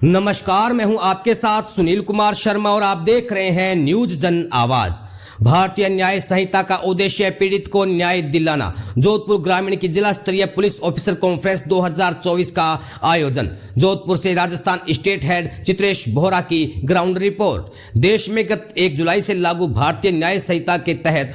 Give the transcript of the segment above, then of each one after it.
नमस्कार, मैं हूं आपके साथ सुनील कुमार शर्मा और आप देख रहे हैं न्यूज जन आवाज। भारतीय न्याय संहिता का उद्देश्य पीड़ित को न्याय दिलाना। जोधपुर ग्रामीण की जिला स्तरीय पुलिस ऑफिसर कॉन्फ्रेंस 2024 का आयोजन। जोधपुर से राजस्थान स्टेट हेड चित्रेश बोहरा की ग्राउंड रिपोर्ट। देश में गत 1 जुलाई से लागू भारतीय न्याय संहिता के तहत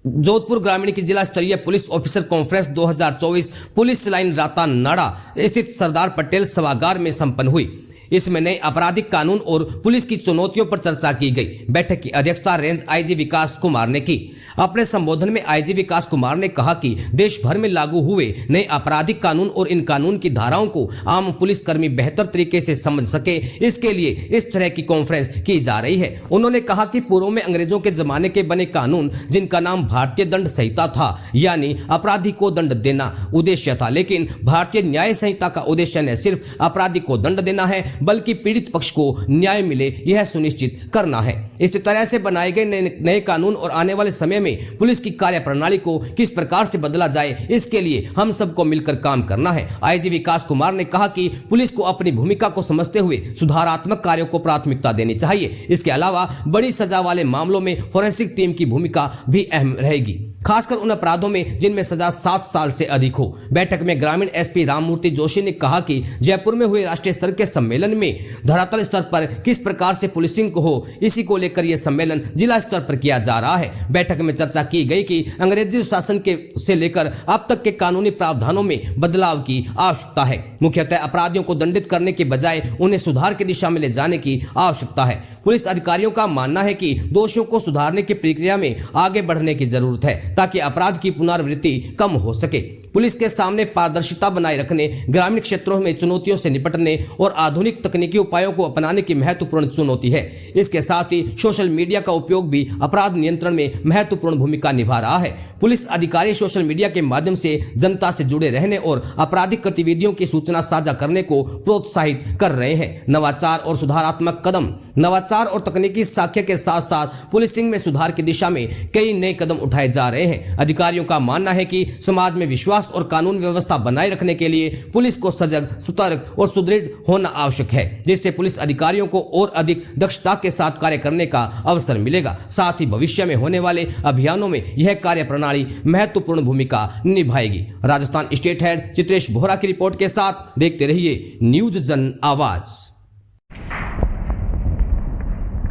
जोधपुर ग्रामीण की जिला स्तरीय police officer conference 2024 police line राता नाड़ा स्थित सरदार पटेल सभागार में संपन्न हुई। इसमें नए आपराधिक कानून और पुलिस की चुनौतियों पर चर्चा की गई। बैठक की अध्यक्षता रेंज आईजी विकास कुमार ने की। अपने संबोधन में आईजी विकास कुमार ने कहा कि देश भर में लागू हुए नए आपराधिक कानून और इन कानून की धाराओं को आम पुलिसकर्मी बेहतर तरीके से समझ सके, इसके लिए इस तरह की कॉन्फ्रेंस की जा रही है। उन्होंने कहा कि पूर्व में अंग्रेजों के जमाने के बने कानून, जिनका नाम भारतीय दंड संहिता था, यानी अपराधी को दंड देना उद्देश्य था, लेकिन भारतीय न्याय संहिता का उद्देश्य न सिर्फ अपराधी को दंड देना है बल्कि पीड़ित पक्ष को न्याय मिले, यह सुनिश्चित करना है। इस तरह से बनाए गए नए कानून और आने वाले समय में पुलिस की कार्यप्रणाली को किस प्रकार से बदला जाए, इसके लिए हम सबको मिलकर काम करना है। आईजी विकास कुमार ने कहा कि पुलिस को अपनी भूमिका को समझते हुए सुधारात्मक कार्यों को प्राथमिकता देनी चाहिए। इसके अलावा बड़ी सजा वाले मामलों में फोरेंसिक टीम की भूमिका भी अहम रहेगी, खासकर उन अपराधों में जिनमें सजा 7 साल से अधिक हो। बैठक में ग्रामीण एसपी राममूर्ति जोशी ने कहा कि जयपुर में हुए राष्ट्रीय स्तर के सम्मेलन में धरातल स्तर पर किस प्रकार से पुलिसिंग को हो, इसी को लेकर यह सम्मेलन जिला स्तर पर किया जा रहा है। बैठक में चर्चा की गई कि अंग्रेजी शासन के से लेकर अब तक के कानूनी प्रावधानों में बदलाव की आवश्यकता है। मुख्यतः अपराधियों को दंडित करने के बजाय उन्हें सुधार की दिशा में ले जाने की आवश्यकता है। पुलिस अधिकारियों का मानना है कि दोषियों को सुधारने की प्रक्रिया में आगे बढ़ने की जरूरत है, ताकि अपराध की पुनरावृत्ति कम हो सके। पुलिस के सामने पारदर्शिता बनाए रखने, ग्रामीण क्षेत्रों में चुनौतियों से निपटने और आधुनिक तकनीकी उपायों को अपनाने की महत्वपूर्ण चुनौती है। इसके साथ ही सोशल मीडिया का उपयोग भी अपराध नियंत्रण में महत्वपूर्ण भूमिका निभा रहा है। पुलिस अधिकारी सोशल मीडिया के माध्यम से जनता से जुड़े रहने और आपराधिक गतिविधियों की सूचना साझा करने को प्रोत्साहित कर रहे हैं। नवाचार और सुधारात्मक कदम। नवाचार और तकनीकी साक्ष्य के साथ साथ पुलिसिंग में सुधार की दिशा में कई नए कदम उठाए जा रहे हैं। अधिकारियों का मानना है कि समाज में विश्वास और कानून व्यवस्था बनाए रखने के लिए पुलिस को सजग, सतर्क और सुदृढ़ होना आवश्यक है, जिससे पुलिस अधिकारियों को और अधिक दक्षता के साथ कार्य करने का अवसर मिलेगा। साथ ही भविष्य में होने वाले अभियानों में यह कार्य प्रणाली महत्वपूर्ण भूमिका निभाएगी। राजस्थान स्टेट हेड चित्रेश बोहरा की रिपोर्ट के साथ देखते रहिए न्यूज जन आवाज।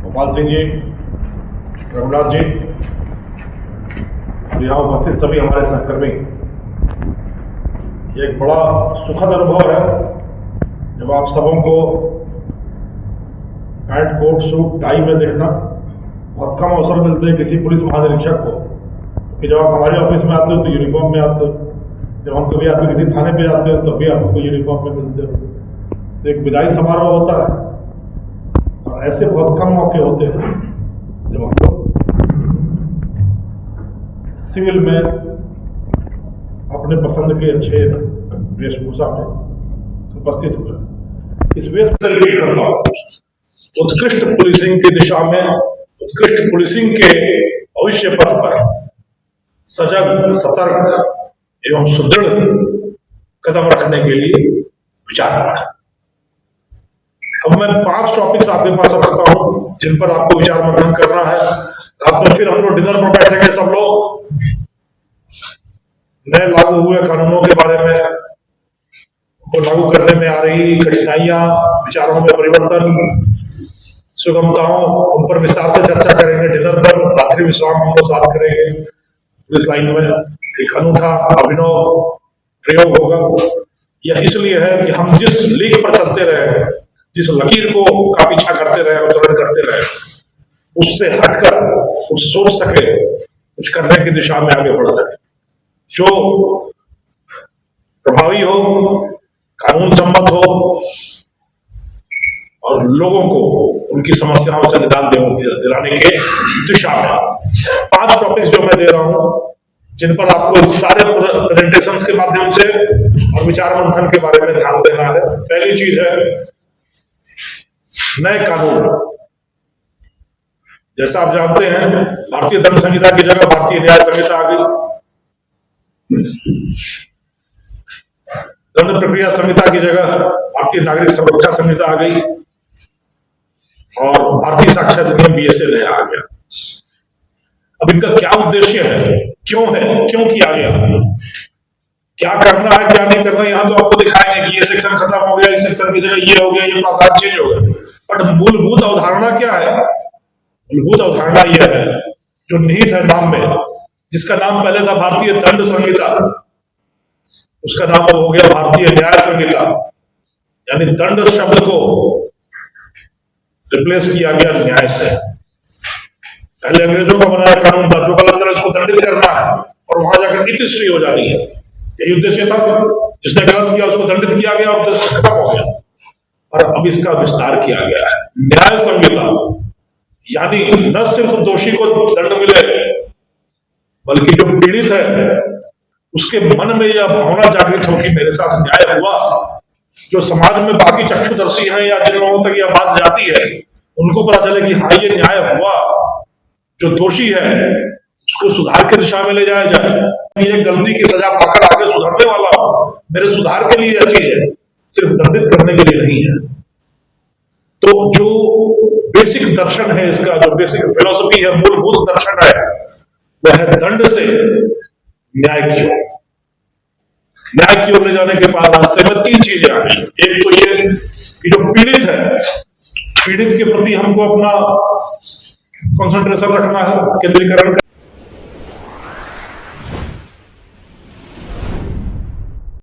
गोपाल सिंह जी, रघुनाथ जी, यहाँ उपस्थित सभी हमारे सहकर्मी, ये एक बड़ा सुखद अनुभव है जब आप सबों को पैंट कोट सूट टाई में देखना। बहुत कम अवसर मिलते हैं किसी पुलिस महानिरीक्षक को कि जब आप हमारे ऑफिस में आते हो तो यूनिफॉर्म में आते हो, जब हम कभी आते किसी थाने पे जाते हो तब भी आपको यूनिफॉर्म में मिलते हो। तो एक विदाई समारोह होता है और ऐसे बहुत कम मौके होते हैं जब हम लोग सिविल में अपने पसंद के अच्छे वेशभूषा में उपस्थित हुए। इस वेशभूषा उत्कृष्ट पुलिसिंग की दिशा में, उत्कृष्ट पुलिसिंग के भविष्य पथ पर सजग, सतर्क एवं सुदृढ़ कदम रखने के लिए विचार रखा। अब मैं 5 टॉपिक्स आपके पास रखता हूं जिन पर आपको विचार मंथन करना है। रात में फिर हम लोग डिनर पर बैठेंगे सब लोग, नए लागू हुए कानूनों के बारे में, को लागू करने में आ रही कठिनाइयां, विचारों में परिवर्तन, सुगमताओं, उन पर विस्तार से चर्चा करेंगे। डिनर पर रात्रि विश्राम हम लोग साथ करेंगे। पुलिस लाइन में एक अनूठा अभिनव प्रयोग होगा। यह इसलिए है कि हम जिस लीक पर चलते रहे, जिस लकीर को का पीछा करते रहे, अनुसरण करते रहे, उससे हटकर कुछ सोच सके, कुछ करने की दिशा में आगे बढ़ सके, जो प्रभावी हो, कानून सम्मत हो और लोगों को उनकी समस्याओं से निदान दिलाने के दिशा में। 5 टॉपिक्स जो मैं दे रहा हूं, जिन पर आपको सारे प्रेजेंटेशंस के माध्यम से और विचार मंथन के बारे में ध्यान देना है। पहली चीज है नए कानून। जैसा आप जानते हैं, भारतीय दंड संहिता की जगह भारतीय न्याय संहिता आ गई। दंड प्रक्रिया संहिता की जगह भारतीय नागरिक संरक्षा संहिता आ गई। और भारतीय साक्ष्य अधिनियम BSA नया आ गया। अब इनका क्या उद्देश्य है, क्यों किया गया, क्या करना है क्या नहीं करना, यहां तो आपको दिखाएंगे कि ये सेक्शन खत्म हो गया, इस सेक्शन की जगह ये हो गया, ये प्रावधान चेंज हो गया। बट मूलभूत अवधारणा क्या है? मूलभूत अवधारणा यह है जो निहित है नाम में, जिसका नाम पहले था भारतीय दंड संहिता, उसका नाम अब हो गया भारतीय न्याय संहिता, यानी दंड शब्द को रिप्लेस किया गया न्याय से। पहले अंग्रेजों का बनाया कानून था, जो गलत करे उसको दंडित करना है और वहां जाकर इतिश्री हो जानी है, यही उद्देश्य था। जिसने गलत किया उसको दंडित किया गया और खत्म हो गया। और अब इसका विस्तार किया गया है न्याय संहिता, यानी न सिर्फ दोषी को दंड मिले, बल्कि जो पीड़ित है उसके मन में यह भावना जागृत हो कि मेरे साथ न्याय हुआ। जो समाज में बाकी चक्षुदर्शी हैं या जिन लोगों तक यह बात जाती है, उनको पता चले कि हाँ ये न्याय हुआ, जो दोषी है उसको सुधार की दिशा में ले जाया जाए। ये गलती की सजा पाकर आगे सुधरने वाला हो, मेरे सुधार के लिए यह चीज है, सिर्फ दंडित करने के लिए नहीं है। तो जो बेसिक दर्शन है इसका, जो बेसिक फिलॉसफी है, मूलभूत दर्शन है, वह है दंड से न्याय की ओर। न्याय की ओर ले जाने के बाद रास्ते में तीन चीजें आ गई। एक तो ये कि जो पीड़ित है, पीड़ित के प्रति हमको अपना कंसंट्रेशन रखना है, केंद्रीकरण